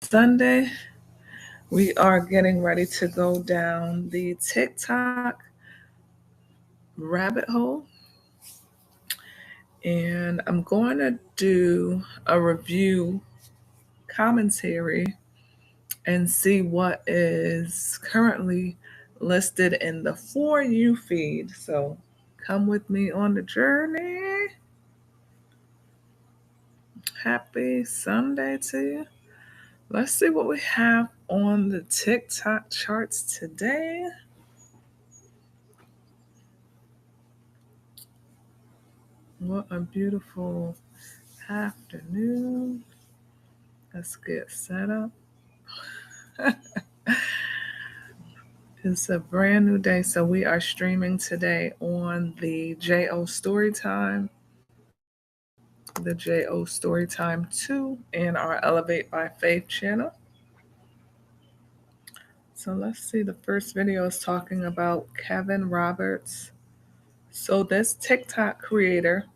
Sunday. We are getting ready to go down the TikTok rabbit hole. And I'm going to do a review commentary and see what is currently listed in the For You feed. So come with me on the journey. Happy Sunday to you. Let's see what we have on the TikTok charts today. What a beautiful afternoon. Let's get set up. It's a brand new day, so we are streaming today on the JO Storytime, the JO Storytime 2, and our Elevate by Faith channel. So let's see, the first video is talking about Kevin Roberts. So this TikTok creator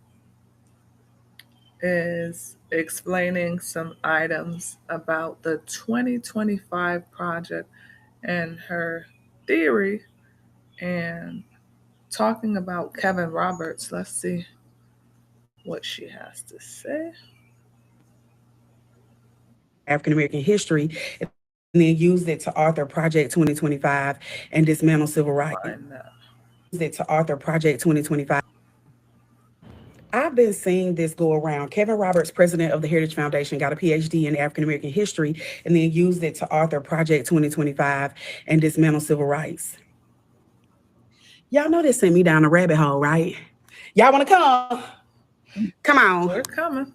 is explaining some items about the 2025 project and her theory and talking about Kevin Roberts. Let's see what she has to say. African American history, and then used it to author Project 2025 and dismantle civil rights. Used it to author Project 2025. I've been seeing this go around. Kevin Roberts, president of the Heritage Foundation, got a PhD in African American history and then used it to author Project 2025 and dismantle civil rights. Y'all know this sent me down a rabbit hole, right? Y'all want to come? Come on. We're coming.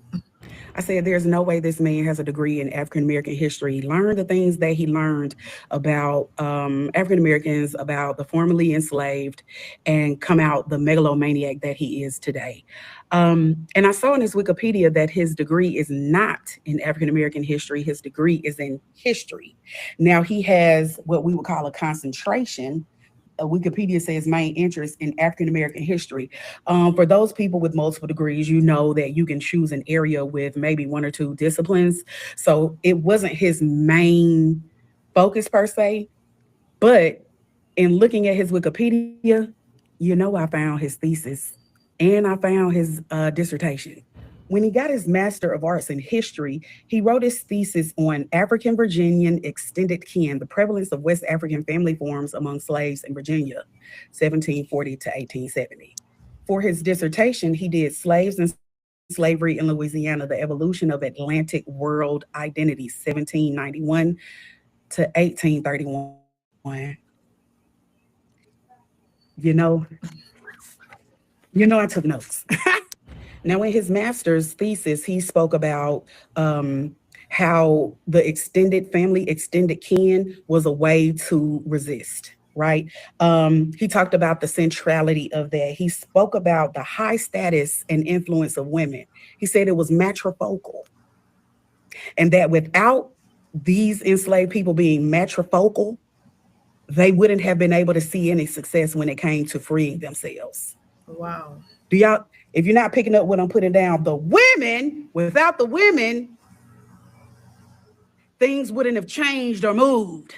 I said, there's no way this man has a degree in African American history. Learn the things that he learned about African Americans, about the formerly enslaved, and come out the megalomaniac that he is today. And I saw in his Wikipedia that his degree is not in African American history. His degree is in history. Now, he has what we would call a concentration. Wikipedia says main interest in African American history. For those people with multiple degrees, you know that you can choose an area with maybe one or two disciplines. So it wasn't his main focus per se, but in looking at his Wikipedia, you know, I found his thesis and I found his dissertation. When he got his Master of Arts in History, he wrote his thesis on African Virginian extended kin, the prevalence of West African family forms among slaves in Virginia, 1740 to 1870. For his dissertation, he did Slaves and Slavery in Louisiana, the Evolution of Atlantic World Identity, 1791 to 1831. You know, I took notes. Now, in his master's thesis, he spoke about how the extended family, extended kin was a way to resist, right? He talked about the centrality of that. He spoke about the high status and influence of women. He said it was matrifocal, and that without these enslaved people being matrifocal, they wouldn't have been able to see any success when it came to freeing themselves. Wow. Do y'all, if you're not picking up what I'm putting down, the women, without the women, things wouldn't have changed or moved.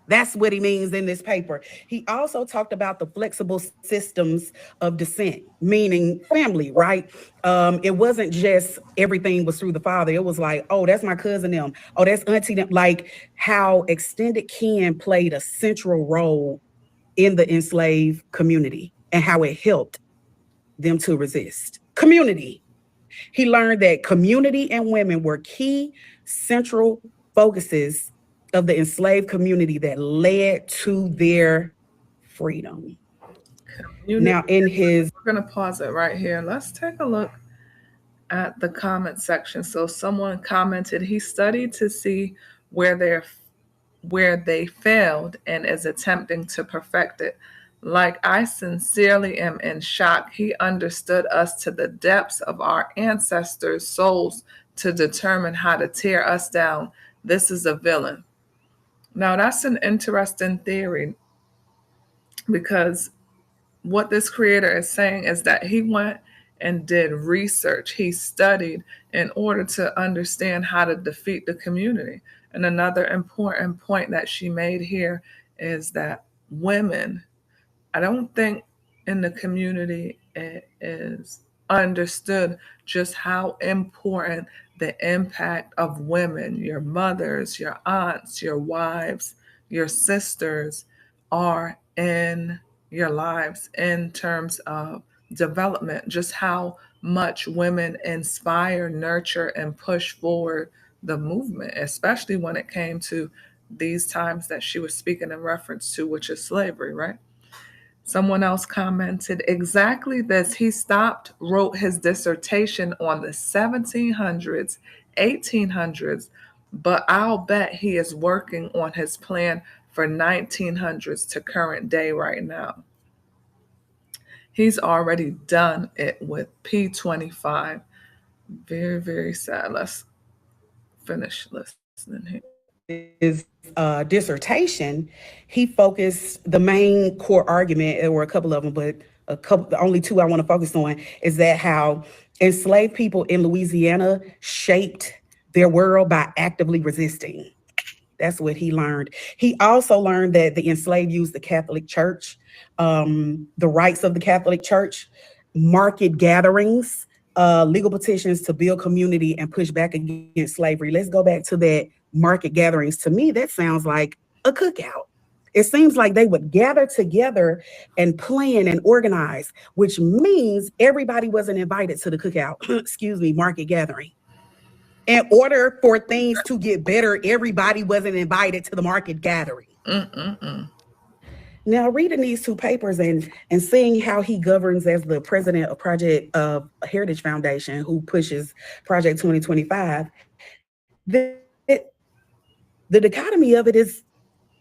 That's what he means in this paper. He also talked about the flexible systems of descent, meaning family, right? It wasn't just everything was through the father. It was like, oh, that's my cousin them. Oh, that's auntie them. Like how extended kin played a central role in the enslaved community and how it helped them to resist. Community. He learned that community and women were key central focuses of the enslaved community that led to their freedom. Now, in his... We're going to pause it right here. Let's take a look at the comment section. So someone commented, he studied to see where they failed and is attempting to perfect it. Like, I sincerely am in shock. He understood us to the depths of our ancestors' souls to determine how to tear us down. This is a villain. Now, that's an interesting theory, because what this creator is saying is that he went and did research. He studied in order to understand how to defeat the community. And another important point that she made here is that women, I don't think in the community it is understood just how important the impact of women, your mothers, your aunts, your wives, your sisters, are in your lives in terms of development, just how much women inspire, nurture, and push forward the movement, especially when it came to these times that she was speaking in reference to, which is slavery, right? Someone else commented exactly this. He stopped, wrote his dissertation on the 1700s, 1800s, but I'll bet he is working on his plan for 1900s to current day right now. He's already done it with P25. Very, very sad. Let's finish listening here. His dissertation, he focused the main core argument. There were a couple of them, but the only two I want to focus on is that how enslaved people in Louisiana shaped their world by actively resisting. That's what he learned. He also learned that the enslaved used the Catholic Church, the rights of the Catholic Church, market gatherings, legal petitions to build community and push back against slavery. Let's go back to that market gatherings. To me, that sounds like a cookout. It seems like they would gather together and plan and organize, which means everybody wasn't invited to the cookout, excuse me, market gathering. In order for things to get better, everybody wasn't invited to the market gathering. Now, reading these two papers and seeing how he governs as the president of Project Heritage Foundation, who pushes Project 2025, the dichotomy of it is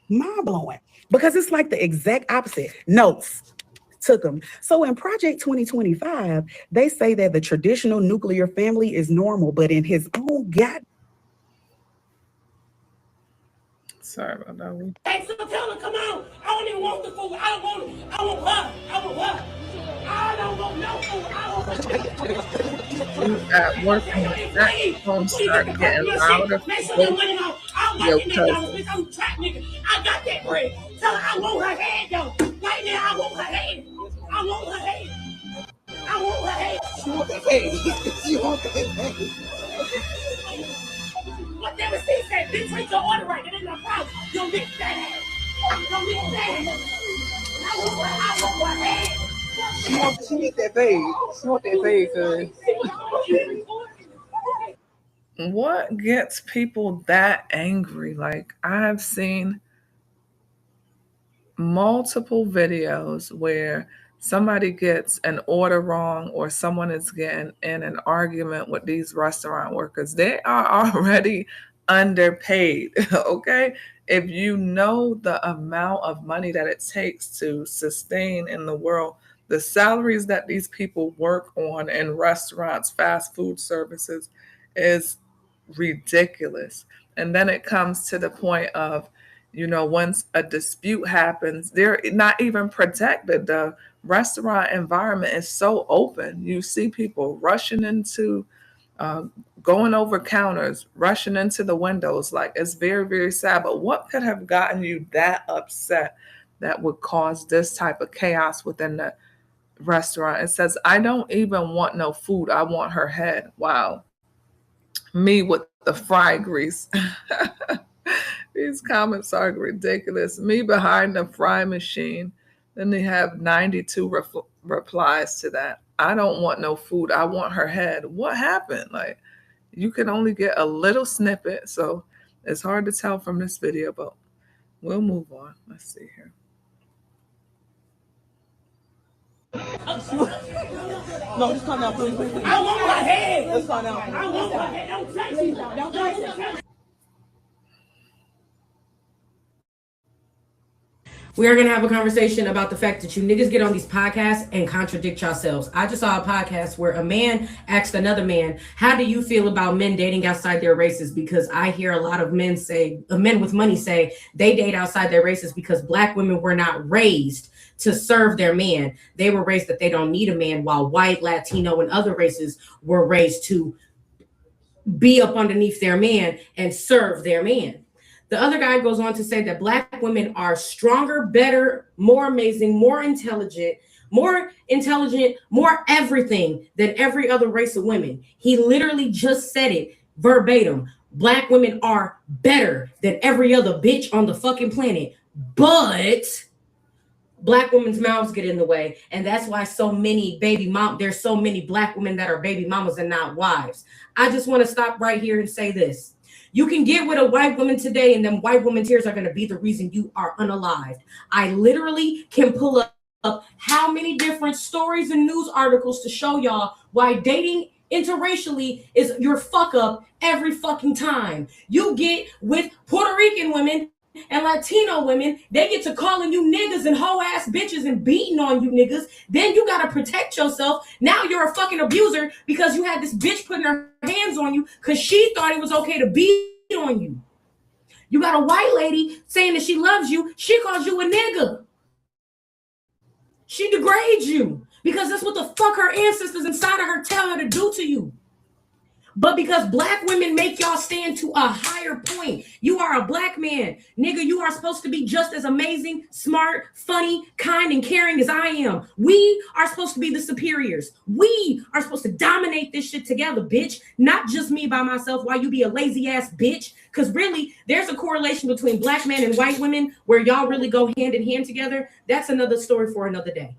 mind-blowing, because it's like the exact opposite. Notes took them. So in Project 2025, they say that the traditional nuclear family is normal, but in his own Sorry about that. Hey, so tell her, come on. I don't even want the food. I don't want it. I want her. I want her. I don't want no food. I want her. At work, that phone start getting louder. Make sure your money out. I'm working $8, bitch. I'm a trap nigga. I got that bread. Tell her I want her head, though. Right now, I want her head. I want her head. I want her head. She want that head. She want that head. What that receipt said, bitch, take your order right. That ain't no problem. You don't get that ass. Don't get that ass. I want her head. She needs that fade. She want that fade, cuz. What gets people that angry? Like, I've seen multiple videos where somebody gets an order wrong or someone is getting in an argument with these restaurant workers. They are already underpaid, okay? If you know the amount of money that it takes to sustain in the world, the salaries that these people work on in restaurants, fast food services, is ridiculous. And then it comes to the point of, once a dispute happens, they're not even protected. The restaurant environment is so open. You see people rushing into, going over counters, rushing into the windows. Like, it's very, very sad. But what could have gotten you that upset that would cause this type of chaos within the restaurant? It says, I don't even want no food. I want her head. Wow. Me with the fry grease. These comments are ridiculous. Me behind the fry machine. Then they have 92 replies to that. I don't want no food. I want her head. What happened? Like, you can only get a little snippet, so it's hard to tell from this video, but we'll move on. Let's see here. No, just calm down, please. I want her head. Let's calm down. I want her head. Don't touch me. Don't touch me. We are going to have a conversation about the fact that you niggas get on these podcasts and contradict yourselves. I just saw a podcast where a man asked another man, how do you feel about men dating outside their races? Because I hear a lot of men say, men with money say they date outside their races because Black women were not raised to serve their man. They were raised that they don't need a man, while white, Latino, and other races were raised to be up underneath their man and serve their man. The other guy goes on to say that Black women are stronger, better, more amazing, more intelligent, more everything than every other race of women. He literally just said it verbatim. Black women are better than every other bitch on the fucking planet. But Black women's mouths get in the way. And that's why there's so many Black women that are baby mamas and not wives. I just want to stop right here and say this. You can get with a white woman today, and them white woman tears are going to be the reason you are unalived. I literally can pull up how many different stories and news articles to show y'all why dating interracially is your fuck up every fucking time. You get with Puerto Rican women and Latino women, they get to calling you niggas and hoe ass bitches and beating on you niggas. Then you gotta protect yourself. Now you're a fucking abuser because you had this bitch putting her hands on you because she thought it was okay to beat on you. You got a white lady saying that she loves you. She calls you a nigga. She degrades you because that's what the fuck her ancestors inside of her tell her to do to you. But because Black women make y'all stand to a higher point, you are a Black man. Nigga, you are supposed to be just as amazing, smart, funny, kind, and caring as I am. We are supposed to be the superiors. We are supposed to dominate this shit together, bitch. Not just me by myself while you be a lazy ass bitch. Because really, there's a correlation between Black men and white women where y'all really go hand in hand together. That's another story for another day.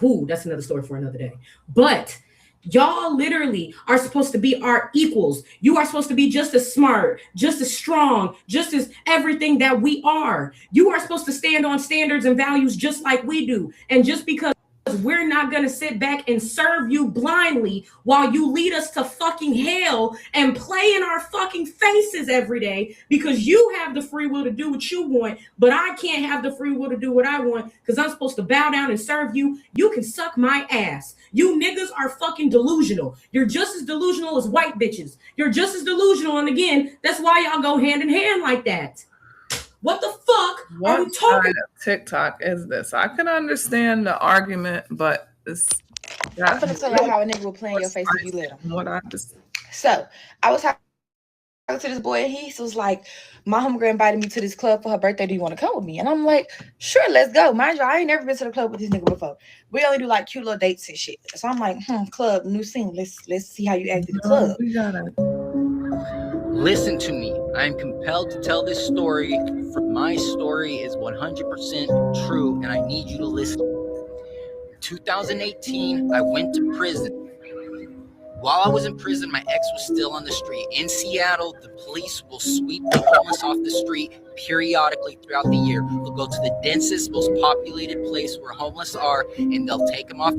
That's another story for another day. But y'all literally are supposed to be our equals. You are supposed to be just as smart, just as strong, just as everything that we are. You are supposed to stand on standards and values just like we do. And just because we're not going to sit back and serve you blindly while you lead us to fucking hell and play in our fucking faces every day because you have the free will to do what you want, but I can't have the free will to do what I want because I'm supposed to bow down and serve you. You can suck my ass. You niggas are fucking delusional. You're just as delusional as white bitches. You're just as delusional. And again, that's why y'all go hand in hand like that. What the fuck are we talking? Kind of TikTok is this? I can understand the argument, but it's. I'm gonna tell you how a nigga will play in your face if you let him. What I just. So I was talking to this boy, and he was like, "My homegirl invited me to this club for her birthday. Do you want to come with me?" And I'm like, "Sure, let's go." Mind you, I ain't never been to the club with this nigga before. We only do like cute little dates and shit. So I'm like, club, new scene. Let's see how you act in the club. We gotta. Listen to me. I am compelled to tell this story. For my story is 100% true, and I need you to listen. 2018, I went to prison. While I was in prison, my ex was still on the street. In Seattle, the police will sweep the homeless off the street periodically throughout the year. They'll go to the densest, most populated place where homeless are, and they'll take them off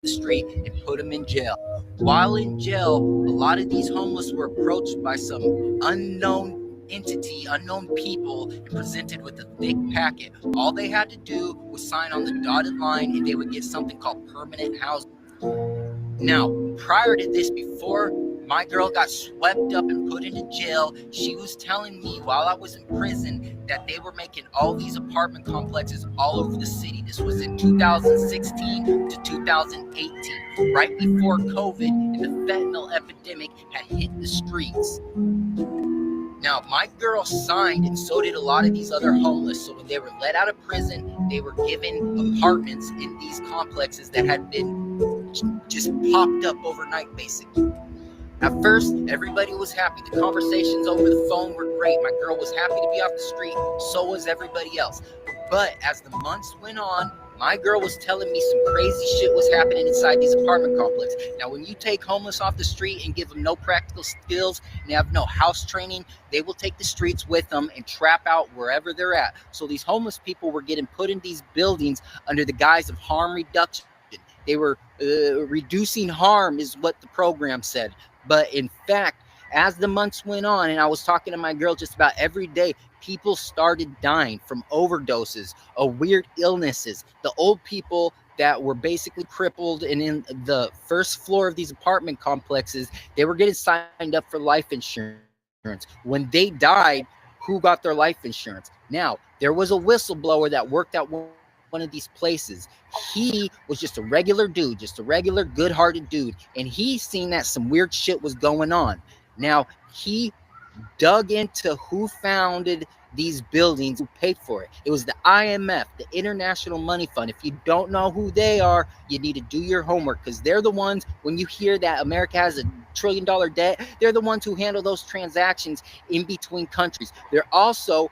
the street and put them in jail. While in jail, a lot of these homeless were approached by some unknown entity, unknown people, and presented with a thick packet. All they had to do was sign on the dotted line and they would get something called permanent housing. Now, prior to this, before my girl got swept up and put into jail, she was telling me while I was in prison that they were making all these apartment complexes all over the city. This was in 2016 to 2018, right before COVID and the fentanyl epidemic had hit the streets. Now, my girl signed, and so did a lot of these other homeless. So when they were let out of prison, they were given apartments in these complexes that had been just popped up overnight, basically. At first, everybody was happy. The conversations over the phone were great. My girl was happy to be off the street. So was everybody else. But as the months went on, my girl was telling me some crazy shit was happening inside these apartment complexes. Now, when you take homeless off the street and give them no practical skills and they have no house training, they will take the streets with them and trap out wherever they're at. So these homeless people were getting put in these buildings under the guise of harm reduction. They were reducing harm is what the program said. But in fact, As the months went on, and I was talking to my girl just about every day, people started dying from overdoses of weird illnesses. The old people that were basically crippled and in the first floor of these apartment complexes, they were getting signed up for life insurance. When they died, who got their life insurance? Now, there was a whistleblower that worked at one of these places. He was just a regular dude, just a regular good-hearted dude, and he seen that some weird shit was going on. Now, he dug into who founded these buildings, who paid for it. It was the IMF, the International Money Fund. If you don't know who they are, you need to do your homework, because they're the ones, when you hear that America has $1 trillion debt, they're the ones who handle those transactions in between countries. They're also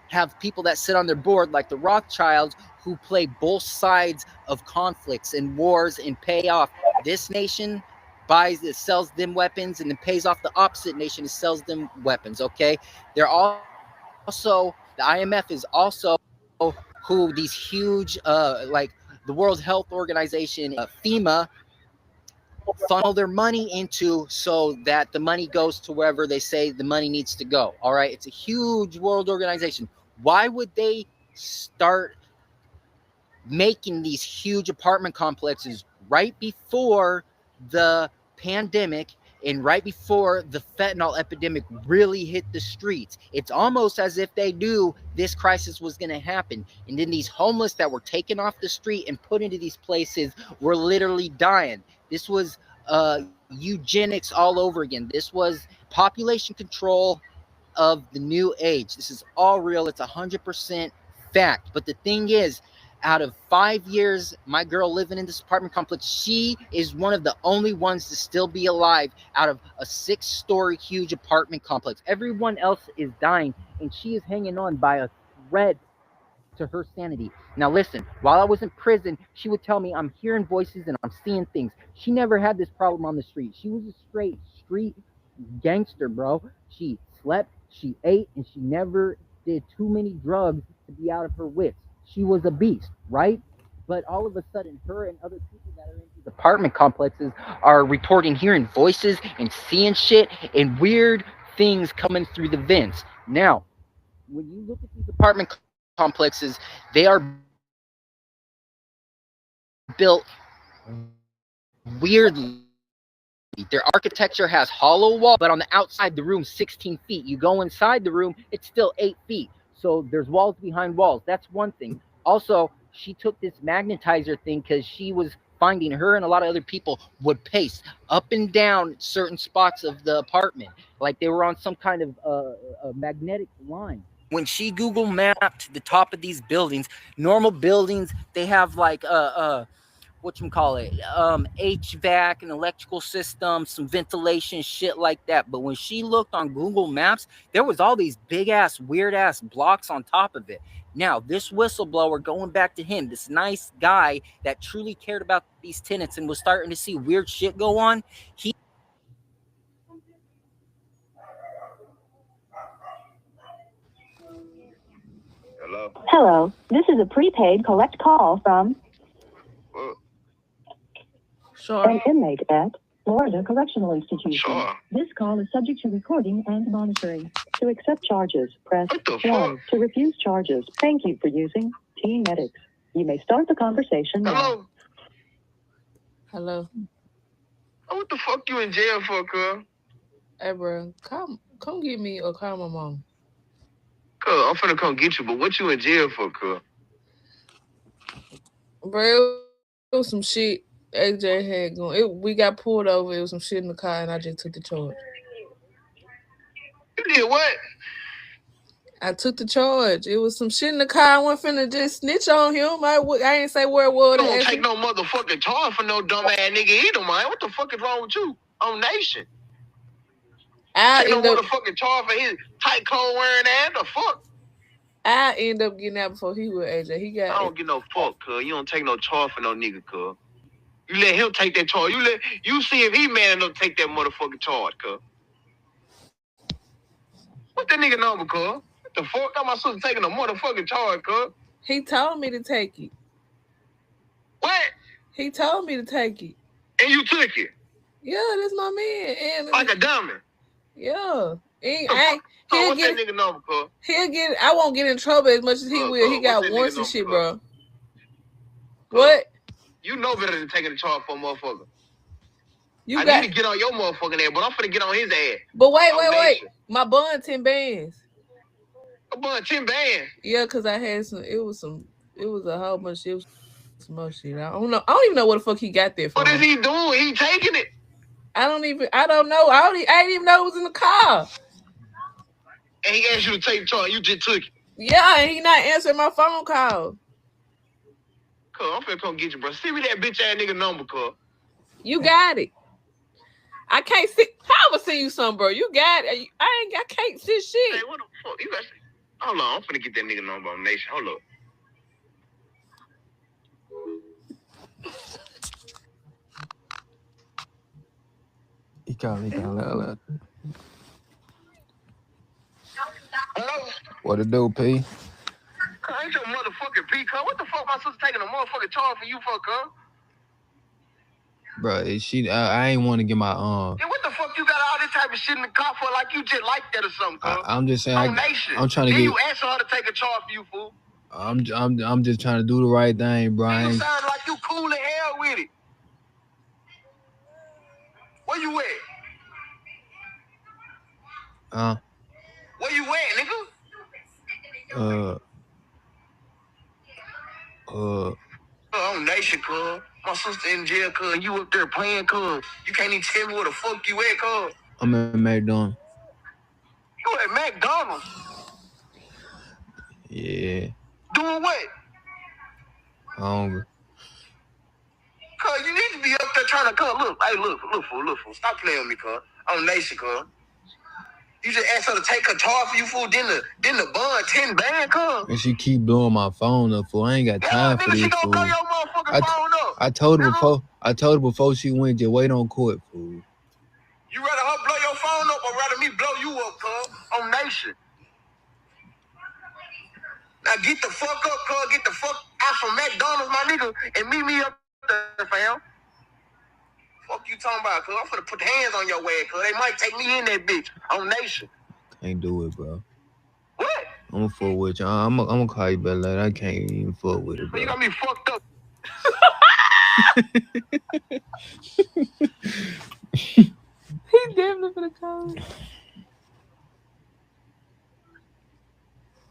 have people that sit on their board, like the Rothschilds, who play both sides of conflicts and wars and pay off this nation buys it, sells them weapons, and then pays off the opposite nation and sells them weapons. Okay, they're also, the IMF is also who these huge like the World Health Organization, FEMA, funnel their money into, so that the money goes to wherever they say the money needs to go. All right, it's a huge world organization. Why would they start making these huge apartment complexes right before the pandemic and right before the fentanyl epidemic really hit the streets? It's almost as if they knew this crisis was going to happen. And then these homeless that were taken off the street and put into these places were literally dying. This was eugenics all over again. This was population control of the new age. This is all real. It's 100% fact. But the thing is, out of 5 years, my girl living in this apartment complex, she is one of the only ones to still be alive out of a 6-story huge apartment complex. Everyone else is dying, and she is hanging on by a thread to her sanity. Now listen, while I was in prison, she would tell me, I'm hearing voices and I'm seeing things. She never had this problem on the street. She was a straight street gangster, bro. She slept, she ate, and she never did too many drugs to be out of her wits. She was a beast, right? But all of a sudden, her and other people that are in these apartment complexes are reporting hearing voices and seeing shit and weird things coming through the vents. Now, when you look at these apartment complexes, they are built weirdly. Their architecture has hollow walls, but on the outside, the room's 16 feet. You go inside the room, it's still 8 feet. So there's walls behind walls. That's one thing. Also, she took this magnetizer thing because she was finding her and a lot of other people would pace up and down certain spots of the apartment, like they were on some kind of a magnetic line. When she Google mapped the top of these buildings, normal buildings, they have like HVAC and electrical systems, some ventilation, shit like that. But when she looked on Google Maps, there was all these big ass, weird ass blocks on top of it. Now, this whistleblower, going back to him, this nice guy that truly cared about these tenants and was starting to see weird shit go on, Hello, this is a prepaid collect call from an inmate at Florida Correctional Institution. Sure. This call is subject to recording and monitoring. To accept charges, press What the 1. fuck? To refuse charges, thank you for using Team Medics. You may start the conversation now. Hello? Hello. Oh, what the fuck you in jail for, cuz? Hey, bro, come get me or call my mom. Cuz, I'm finna come get you, but what you in jail for, cuz? Bro, it was some shit AJ had going. We got pulled over. It was some shit in the car, and I just took the charge. You did what? I took the charge. It was some shit in the car. I wasn't finna just snitch on him. I ain't say where it was. You don't take no motherfucking charge for no dumb ass nigga either, man. What the fuck is wrong with you? On Nation. Take no motherfucking charge for his tight coat wearing ass. The fuck? I end up getting out before he would, AJ. He got. I don't get no fuck, cuz. You don't take no charge for no nigga, cuz. You let him take that charge. You see if he man enough to take that motherfucking charge, cuz. What that nigga number, cuz? What the fuck? Got my sister taking a motherfucking charge, cuz. He told me to take it. What? He told me to take it. And you took it? Yeah, that's my man. And like a dummy. Yeah. What's that nigga number, cuz? He'll get. I won't get in trouble as much as he will. He got warrants and shit, bro. What? You know better than taking a charge for a motherfucker. I need to get on your motherfucking ass, but I'm finna get on his ass. But wait. My bond 10 bands. A bond 10 bands? Yeah, because I had some. It was a whole bunch. It was some more shit. I don't know. I don't even know what the fuck he got there for. What is he doing? He taking it. I don't know. I didn't even know it was in the car. And he asked you to take the charge. You just took it. Yeah, and he not answering my phone call. Cuz, I'm finna come get you, bro. Send me that bitch ass nigga number, cuz. You got it. I can't see. How I would send you something, bro? You got it. I can't see shit. Hey, what the fuck? You got? Hold on, I'm finna get that nigga number on Nation. Hold up. He called. Hello? What it do, P? Cuz, ain't your motherfucking P, cuz. What the fuck my sister taking a motherfucking charge for you for, cuz? Bro, I ain't want to get my Yeah, what the fuck you got all this type of shit in the car for? Like you just like that or something, cuz? I'm just saying. I'm trying to get. get. You answer her to take a charge for you, fool. I'm just trying to do the right thing, bro. You sound like you cool as hell with it. Where you at? Where you at, nigga? On Nation, cuz. My sister in jail, cuz. You up there playing, cuz. You can't even tell me where the fuck you at, cuz. I'm at McDonald's. You at McDonald's? Yeah. Doing what? Hungry. Cuz, you need to be up there trying to come. Look, fool. Stop playing with me, cuz. On Nation, cuz. You just asked her to take her charge for you, fool. Then the bond 10 band, cuz. And she keep blowing my phone up, fool. I ain't got time for this, she gonna fool. blow your motherfucking phone up. I told her before she went, just wait on court, fool. You rather her blow your phone up or rather me blow you up, cuz? On Nation. Now get the fuck up, cuz. Get the fuck out from McDonald's, my nigga, and meet me up there, fam. Fuck you talking about, cuz? I'm finna put hands on your ass, cuz. They might take me in that bitch on Nation. Can't do it, bro. What? I'm gonna fuck with you. I'm gonna call you back later. I can't even fuck with it, bro. You got me fucked up. He definitely finna call.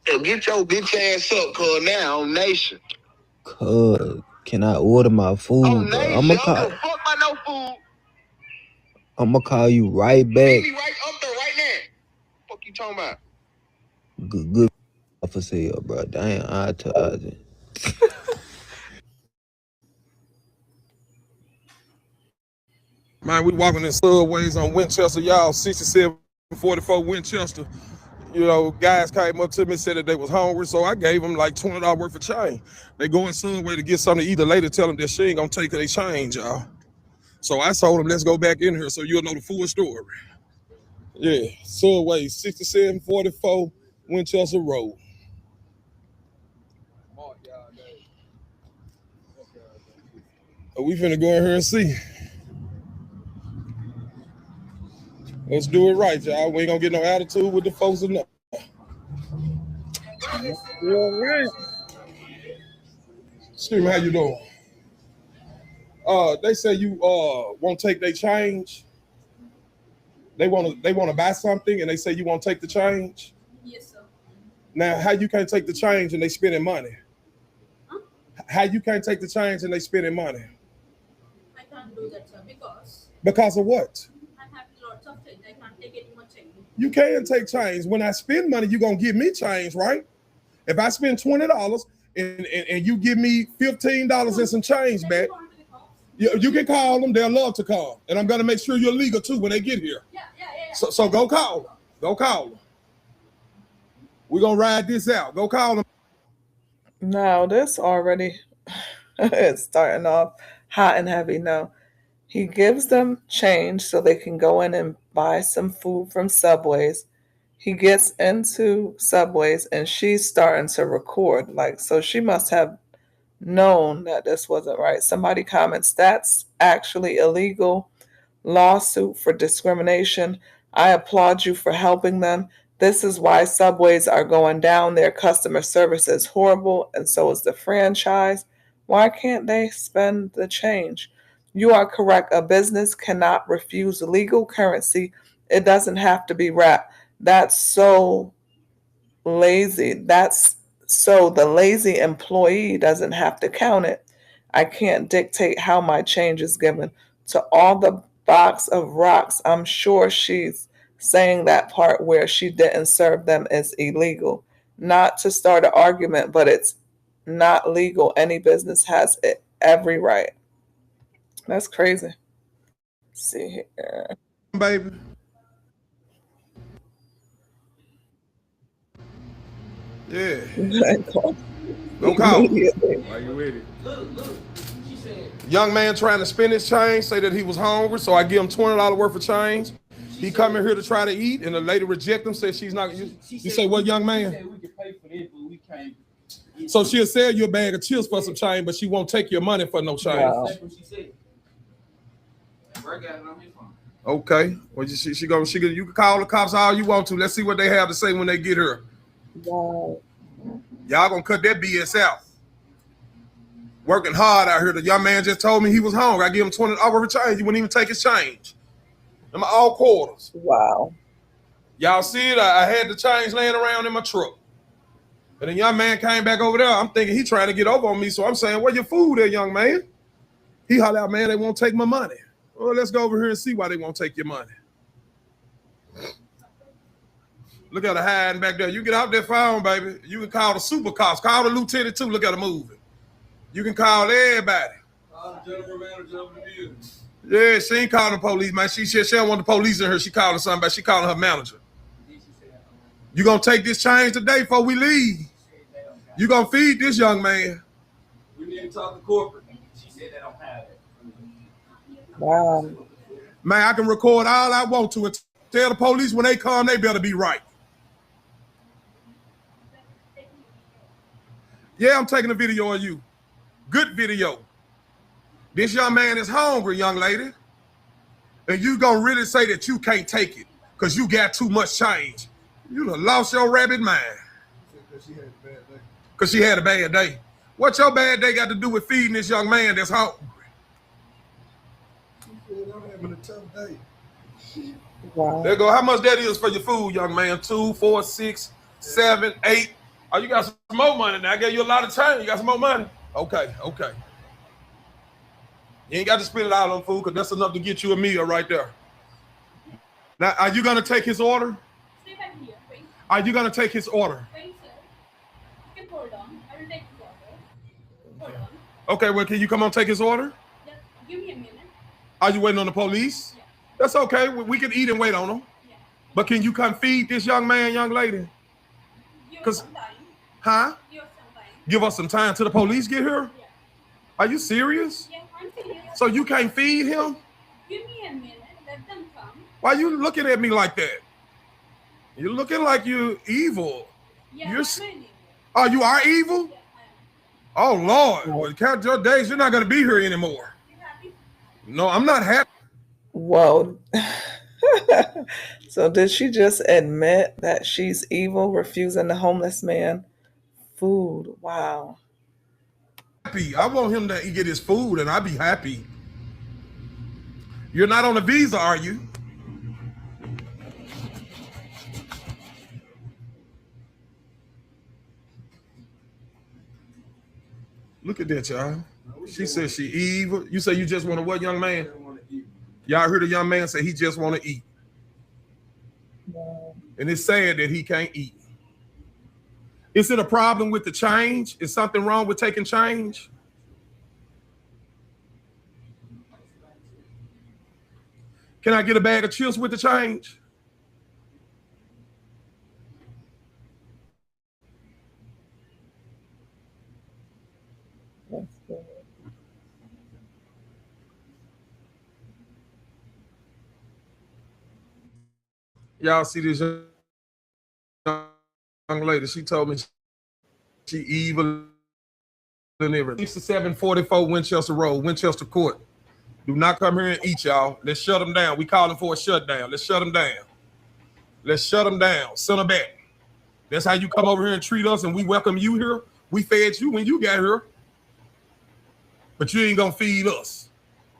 Hey, get your bitch ass up, cuz, now on Nation. Cuz, can I order my food, on bro? Nation, I'm gonna call. Fuck by no food. I'm gonna call you right back. Meet me right up there right now. Fuck you talking about? Good for sale, bro. Damn, I tell you. Man, we walking in subways on Winchester, y'all, 6744 Winchester. You know, guys came up to me and said that they was hungry, so I gave them like $20 worth of change. They go in Subway to get something to eat. The lady tell them that she ain't gonna take their change, y'all. So I told them, let's go back in here so you'll know the full story. Yeah, Subway, 6744 Winchester Road. We finna go in here and see. Let's do it right, y'all. We ain't gonna get no attitude with the folks or nothing. All right. Excuse me, how you doing? They say you won't take their change. They wanna buy something and they say you won't take the change. Yes, sir. Now, how you can't take the change and they spending money? Huh? How you can't take the change and they spending money? I can't do that, sir, Because of what? I have lots of things. I can't take any more change. You can take change. When I spend money, you're gonna give me change, right? If I spend $20 and you give me $15 and some change back, you can call them. They'll love to call. And I'm gonna make sure you're legal too when they get here. Yeah. So go call them. Go call them. We're gonna ride this out. Go call them. No, this already is starting off hot and heavy. No, he gives them change so they can go in and buy some food from Subways. He gets into Subways and she's starting to record. So she must have known that this wasn't right. Somebody comments, that's actually illegal lawsuit for discrimination. I applaud you for helping them. This is why subways are going down. Their customer service is horrible, and so is the franchise. Why can't they spend the change? You are correct. A business cannot refuse legal currency. It doesn't have to be wrapped. That's so lazy. That's so the lazy employee doesn't have to count it. I can't dictate how my change is given. To all the box of rocks, I'm sure she's saying that part where she didn't serve them is illegal. Not to start an argument, but it's not legal. Any business has it every right. That's crazy. Let's see here. Baby. Yeah. Go call. Why you with it? Young man trying to spend his change, say that he was hungry, so I give him $20 worth of change. He come in here to try to eat, and the lady reject him, says she's not. You say what, young man? She said we could pay for this, but we can't. So she'll sell you a bag of chips for some change, but she won't take your money for no change. Wow. That's what she said. Bro got it on his phone. Okay. Well, you can call the cops all you want to. Let's see what they have to say when they get here. Wow. Y'all gonna cut that BS out. Working hard out here. The young man just told me he was hungry. I give him $20 worth of change. He wouldn't even take his change. Them are all quarters. Wow. Y'all see it? I had the change laying around in my truck. And the young man came back over there. I'm thinking he trying to get over on me. So I'm saying, where your food there, young man? He holler out, man, they won't take my money. Well, let's go over here and see why they won't take your money. Look at her hiding back there. You get out that phone, baby. You can call the super cops. Call the lieutenant too. Look at her moving. You can call everybody. Yeah, she ain't calling the police, man. She don't want the police in her. She calling somebody. She calling her manager. You gonna take this change today before we leave? You gonna feed this young man? We need to talk to corporate. She said they don't have it. Wow. Man, I can record all I want to and tell the police when they come, they better be right. Yeah, I'm taking a video of you. Good video. This young man is hungry, young lady. And you gonna really say that you can't take it because you got too much change. You done lost your rabbit mind. Because she had a bad day. What your bad day got to do with feeding this young man that's hungry? I'm having a tough day. Wow. There you go. How much that is for your food, young man? 2, 4, 6, 7, 8. Oh, you got some more money now. I gave you a lot of time. You got some more money? Okay. You ain't got to spend it all on food because that's enough to get you a meal right there. Now, are you going to take his order? Stay back here, wait. Are you going to take his order? Wait, sir. You can hold on. I will take the order. Hold on. Okay, well, can you come on take his order? Yeah, give me a minute. Are you waiting on the police? Yeah. That's okay. We can eat and wait on them. Yeah. But can you come feed this young man, young lady? Give us 'Cause- some time. Huh? Give us some time. Give us some time till the police get here? Yeah. Are you serious? Yeah, I'm serious. So you can't feed him? Give me a minute. Let them come. Why you looking at me like that? You're looking like you're evil. Yeah, You're I'm ready. Oh, you are evil? Yeah, I am. Oh, Lord. Well, count your days. You're not going to be here anymore. You happy? No, I'm not happy. Whoa. So did she just admit that she's evil, refusing the homeless man food? Wow. I want him to get his food and I'll be happy. You're not on a visa, are you? Look at that, y'all. She said she evil. You say you just want to what, young man? Y'all heard a young man say he just want to eat. And it's sad that he can't eat. Is it a problem with the change? Is something wrong with taking change? Can I get a bag of chips with the change? That's good. Y'all see this young lady? She told me she evil and everything. 6744 Winchester Road, Winchester Court. Do not come here and eat, y'all. Let's shut them down. We calling for a shutdown. Let's shut them down. Let's shut them down. Send them back. That's how you come over here and treat us, and we welcome you here. We fed you when you got here, but you ain't gonna feed us.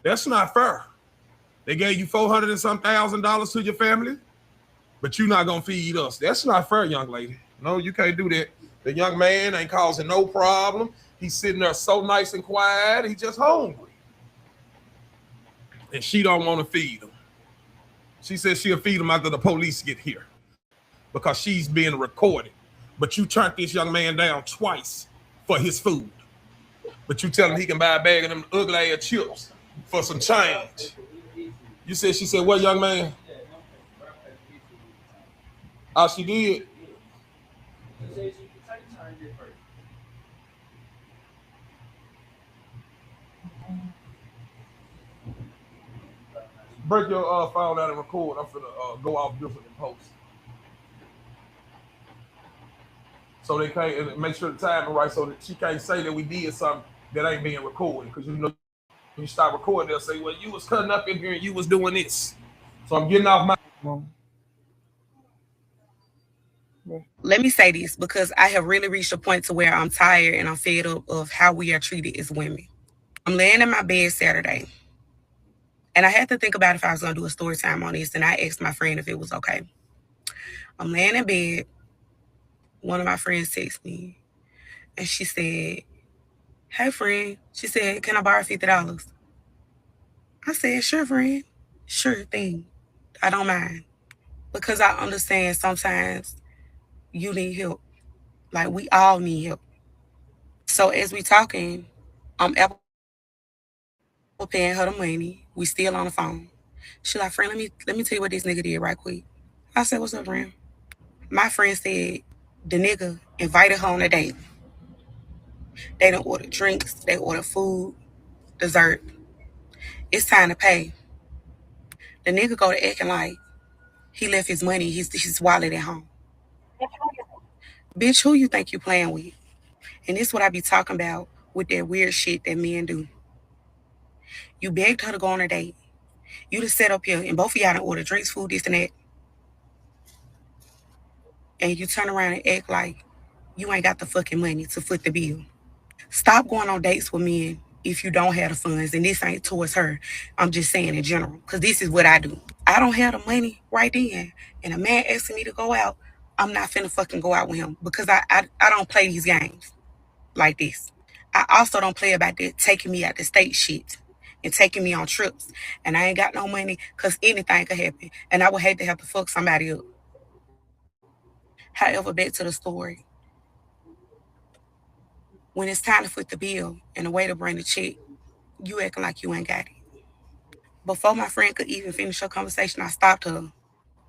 That's not fair. They gave you $400 and some $1,000 to your family, but you're not gonna feed us. That's not fair, young lady. No, you can't do that. The young man ain't causing no problem. He's sitting there so nice and quiet. He's just hungry, and she don't want to feed him. She says she'll feed him after the police get here because she's being recorded. But you turned this young man down twice for his food. But you tell him he can buy a bag of them ugly ass chips for some change. She said, what, young man? Oh, she did? Break your phone out and record. I'm finna go off different and post. So they can't make sure the time is right so that she can't say that we did something that ain't being recorded. Because you know, when you start recording, they'll say, well, you was cutting up in here and you was doing this. So I'm getting off my... Let me say this, because I have really reached a point to where I'm tired and I'm fed up of how we are treated as women. I'm laying in my bed Saturday, and I had to think about if I was going to do a story time on this, and I asked my friend if it was okay. I'm laying in bed. One of my friends texted me, and she said, hey, friend. She said, can I borrow $50? I said, sure, friend. Sure thing. I don't mind. Because I understand sometimes you need help. Like, we all need help. So as we talking, I'm Apple paying her the money. We still on the phone. She like, friend, let me tell you what this nigga did right quick. I said, what's up, friend? My friend said the nigga invited her on a date. They done order drinks. They order food, dessert. It's time to pay. The nigga go to acting like he left his money, his wallet at home. Bitch, who you think you playing with? And this is what I be talking about with that weird shit that men do. You begged her to go on a date. You just set up here and both of y'all done order drinks, food, this and that. And you turn around and act like you ain't got the fucking money to foot the bill. Stop going on dates with men if you don't have the funds. And this ain't towards her. I'm just saying in general, because this is what I do. I don't have the money right then. And a man asking me to go out, I'm not finna fucking go out with him because I don't play these games like this. I also don't play about that taking me out the state shit and taking me on trips. And I ain't got no money because anything could happen. And I would hate to have to fuck somebody up. However, back to the story. When it's time to foot the bill and the way to bring the check, you acting like you ain't got it. Before my friend could even finish her conversation, I stopped her.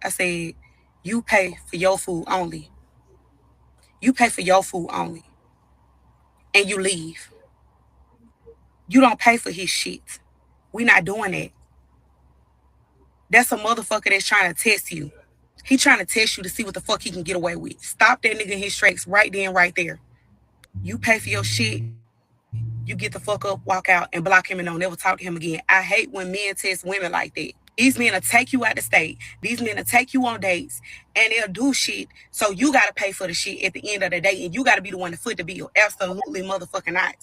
I said, you pay for your food only. You pay for your food only. And you leave. You don't pay for his shit. We not doing that. That's a motherfucker that's trying to test you. He trying to test you to see what the fuck he can get away with. Stop that nigga in his tracks right then, right there. You pay for your shit. You get the fuck up, walk out, and block him and don't never talk to him again. I hate when men test women like that. These men will take you out the state. These men will take you on dates, and they'll do shit. So you got to pay for the shit at the end of the day, and you got to be the one to foot the bill. Absolutely motherfucking not.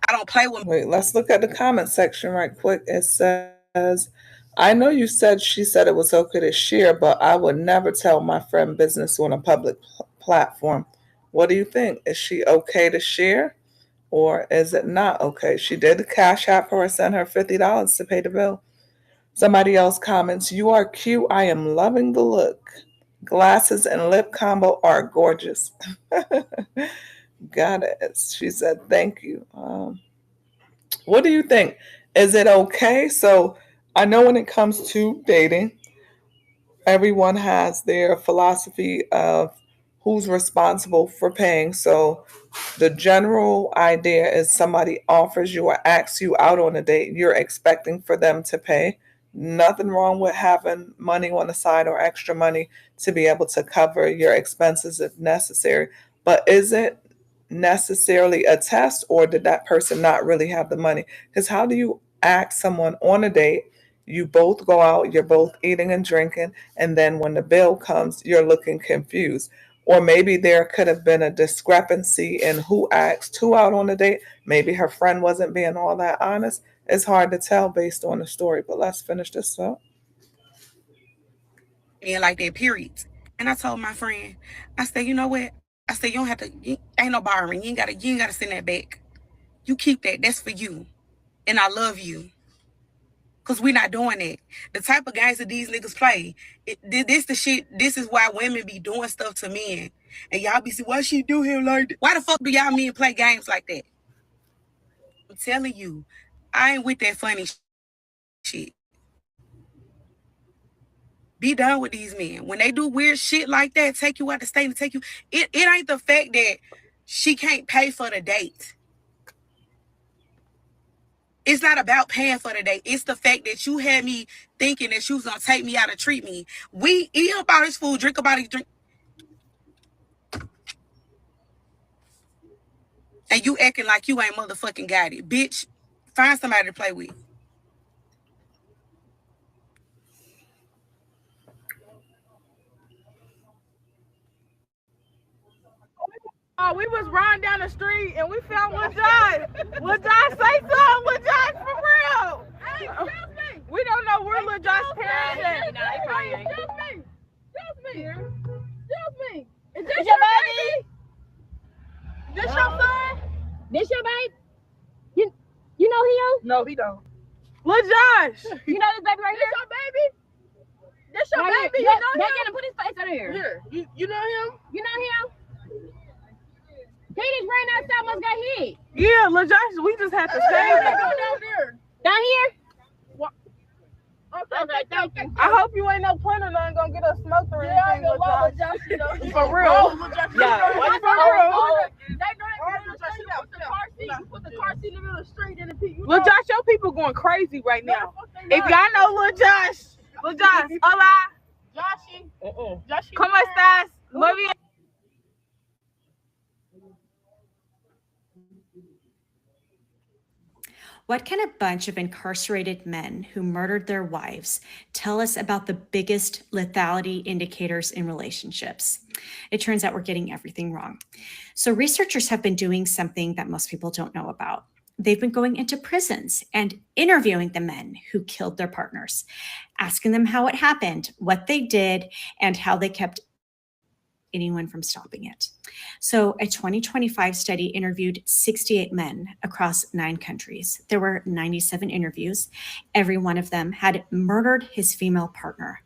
I don't play with... Wait, let's look at the comment section right quick. It says, I know you said she said it was okay to share, but I would never tell my friend business on a public platform. What do you think? Is she okay to share? Or is it not okay? She did the Cash App her, send her $50 to pay the bill. Somebody else comments, you are cute. I am loving the look. Glasses and lip combo are gorgeous. Got it. She said, thank you. What do you think? Is it okay? So I know when it comes to dating, everyone has their philosophy of who's responsible for paying. So the general idea is somebody offers you or asks you out on a date, you're expecting for them to pay. Nothing wrong with having money on the side or extra money to be able to cover your expenses if necessary. But is it necessarily a test, or did that person not really have the money? Because how do you ask someone on a date You both go out, you're both eating and drinking, and then when the bill comes, you're looking confused. Or maybe there could have been a discrepancy in who asked who out on the date. Maybe her friend wasn't being all that honest. It's hard to tell based on the story, but let's finish this up. Yeah, like that, periods. And I told my friend, I said, you know what? I said, you don't have to, ain't no borrowing. You ain't gotta send that back. You keep that. That's for you. And I love you. Cause we're not doing that. The type of games that these niggas play, this the shit. This is why women be doing stuff to men, and y'all be saying, "Why she do him like that?" Why the fuck do y'all men play games like that? I'm telling you, I ain't with that funny shit. Be done with these men. When they do weird shit like that, take you out the state and take you. It ain't the fact that she can't pay for the date. It's not about paying for the date. It's the fact that you had me thinking that you was going to take me out and treat me. We eat about his food, drink about his drink. And you acting like you ain't motherfucking got it. Bitch, find somebody to play with. Oh, we was riding down the street and we found Lil Josh. Lil Josh, say something. Lil Josh, for real. Hey, excuse me. We don't know where Lil Josh's parents at. Excuse me. Excuse me. Is this your baby? This your son? This your babe? You know him? No, he don't. Lil Josh. You know this baby right here? This your baby? This your Right baby? here. You know him? They gotta put his face out here. Here. You know him? You know him? He just ran outside, must got hit. Yeah, Lil Josh, we just had to save him. Down there. Down here? Okay, thank you. I hope you ain't no planner none gonna get us smoked or anything. Lil Josh, you know. For real. Yeah, what's for real? Put the car seat in the middle of the street and the people. Lil Josh, your people going crazy right now. If y'all know Lil Josh, hola. Joshy. ¿Cómo estás? Muy bien. What can a bunch of incarcerated men who murdered their wives tell us about the biggest lethality indicators in relationships? It turns out we're getting everything wrong. So researchers have been doing something that most people don't know about. They've been going into prisons and interviewing the men who killed their partners, asking them how it happened, what they did, and how they kept anyone from stopping it. So a 2025 study interviewed 68 men across 9 countries. There were 97 interviews. Every one of them had murdered his female partner.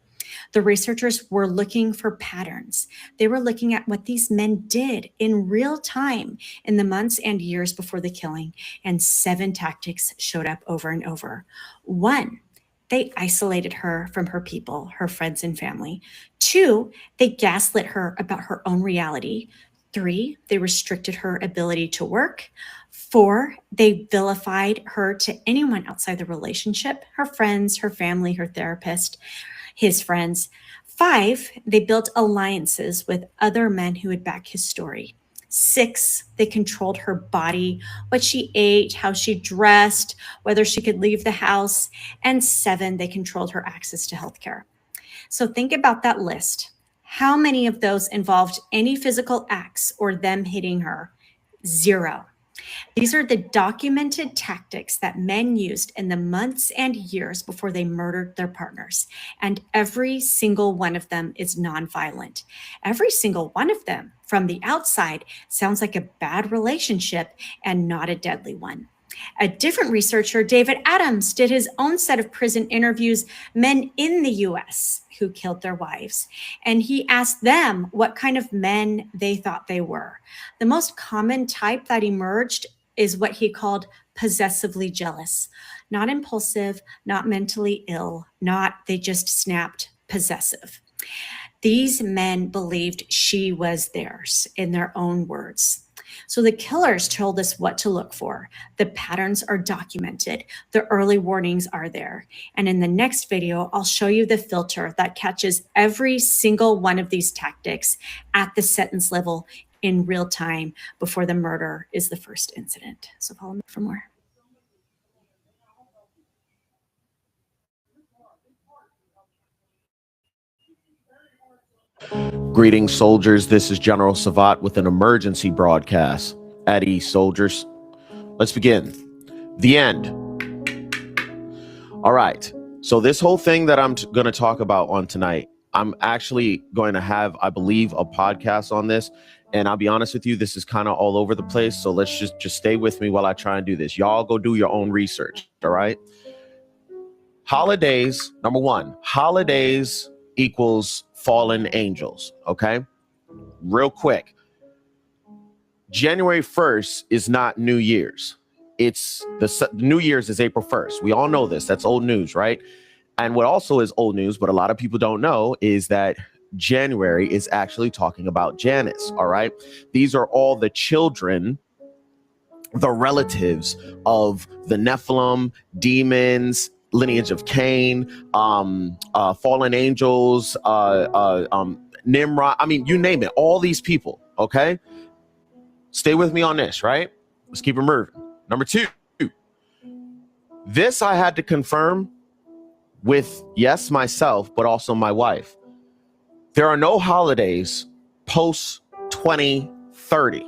The researchers were looking for patterns. They were looking at what these men did in real time in the months and years before the killing, and 7 tactics showed up over and over. 1, they isolated her from her people, her friends and family. 2, they gaslit her about her own reality. 3, they restricted her ability to work. 4, they vilified her to anyone outside the relationship, her friends, her family, her therapist, his friends. 5, they built alliances with other men who would back his story. 6, they controlled her body, what she ate, how she dressed, whether she could leave the house. And 7, they controlled her access to healthcare. So think about that list. How many of those involved any physical acts or them hitting her? 0. These are the documented tactics that men used in the months and years before they murdered their partners. And every single one of them is nonviolent. Every single one of them from the outside sounds like a bad relationship and not a deadly one. A different researcher, David Adams, did his own set of prison interviews, men in the US who killed their wives. And he asked them what kind of men they thought they were. The most common type that emerged is what he called possessively jealous. Not impulsive, not mentally ill, not they just snapped, possessive. These men believed she was theirs, in their own words. So the killers told us what to look for. The patterns are documented. The early warnings are there. And in the next video, I'll show you the filter that catches every single one of these tactics at the sentence level in real time before the murder is the first incident. So follow me for more. Greetings, soldiers. This is General Savat with an emergency broadcast. At ease, soldiers. Let's begin. The end. All right. So this whole thing that I'm going to talk about on tonight, I'm actually going to have, I believe, a podcast on this. And I'll be honest with you, this is kind of all over the place. So let's just stay with me while I try and do this. Y'all go do your own research. All right. Holidays. Number one, holidays equals fallen angels. Okay. Real quick. January 1st is not New Year's. It's the New Year's is April 1st. We all know this. That's old news, right? And what also is old news, but a lot of people don't know, is that January is actually talking about Janus. All right. These are all the children, the relatives of the Nephilim, demons, lineage of Cain, fallen angels, Nimrod. I mean, you name it, all these people. Okay. Stay with me on this, right? Let's keep it moving. Number two, this I had to confirm with, yes, myself, but also my wife. There are no holidays post 2030.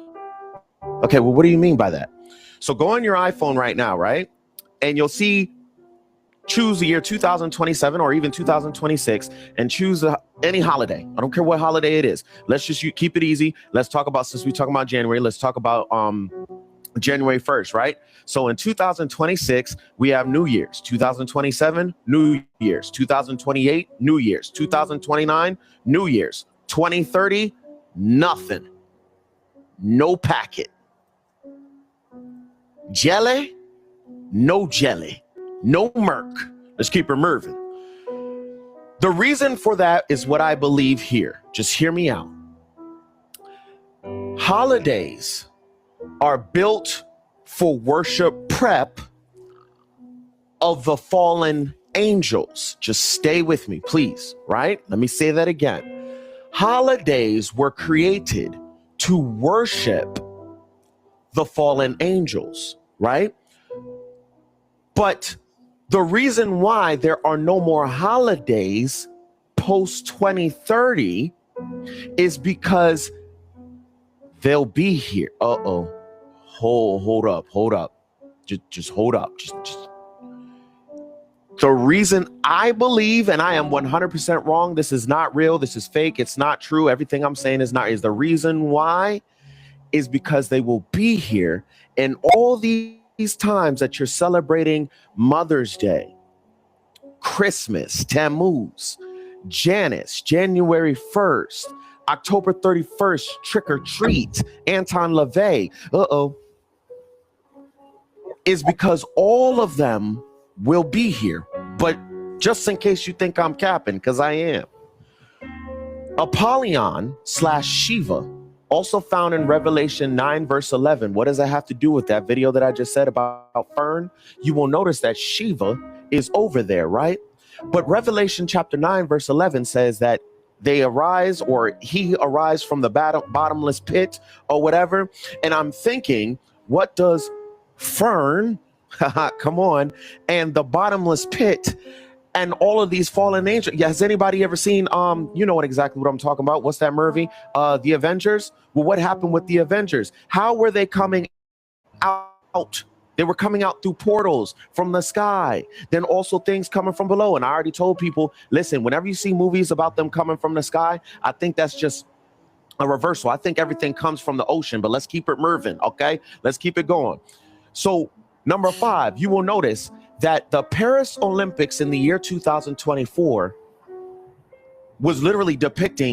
Okay, well, what do you mean by that? So go on your iPhone right now, right? And you'll see, choose the year 2027 or even 2026 and choose any holiday. I don't care what holiday it is. Let's just keep it easy. Let's talk about, since we're talking about January, let's talk about January 1st, right? So in 2026, we have New Year's. 2027, New Year's. 2028, New Year's. 2029, New Year's. 2030, nothing. No packet. Jelly, no jelly. No Merc. Let's keep it moving. The reason for that is what I believe here. Just hear me out. Holidays are built for worship prep of the fallen angels. Just stay with me, please, right? Let me say that again. Holidays were created to worship the fallen angels, right? But the reason why there are no more holidays post 2030 is because they'll be here. Hold up. Just hold up. Just. The reason I believe, and I am 100% wrong, this is not real, this is fake, it's not true, everything I'm saying is not, is the reason why is because they will be here. And all these times that you're celebrating Mother's Day, Christmas, Tammuz, Janus, January 1st, October 31st, Trick or Treat, Anton LaVey, is because all of them will be here. But just in case you think I'm capping, because I am. Apollyon / Shiva, also found in Revelation 9 verse 11. What does that have to do with that video that I just said about Fern? You will notice that Shiva is over there, right? But Revelation chapter 9 verse 11 says that they arise, or he arise from the bottomless pit or whatever. And I'm thinking, what does Fern, come on, and the bottomless pit and all of these fallen angels? Yeah, has anybody ever seen, you know exactly what I'm talking about. What's that movie? The Avengers? Well, what happened with the Avengers? How were they coming out? They were coming out through portals from the sky, then also things coming from below. And I already told people, listen, whenever you see movies about them coming from the sky, I think that's just a reversal. I think everything comes from the ocean, but let's keep it moving, okay? Let's keep it going. So number 5, you will notice that the Paris Olympics in the year 2024 was literally depicting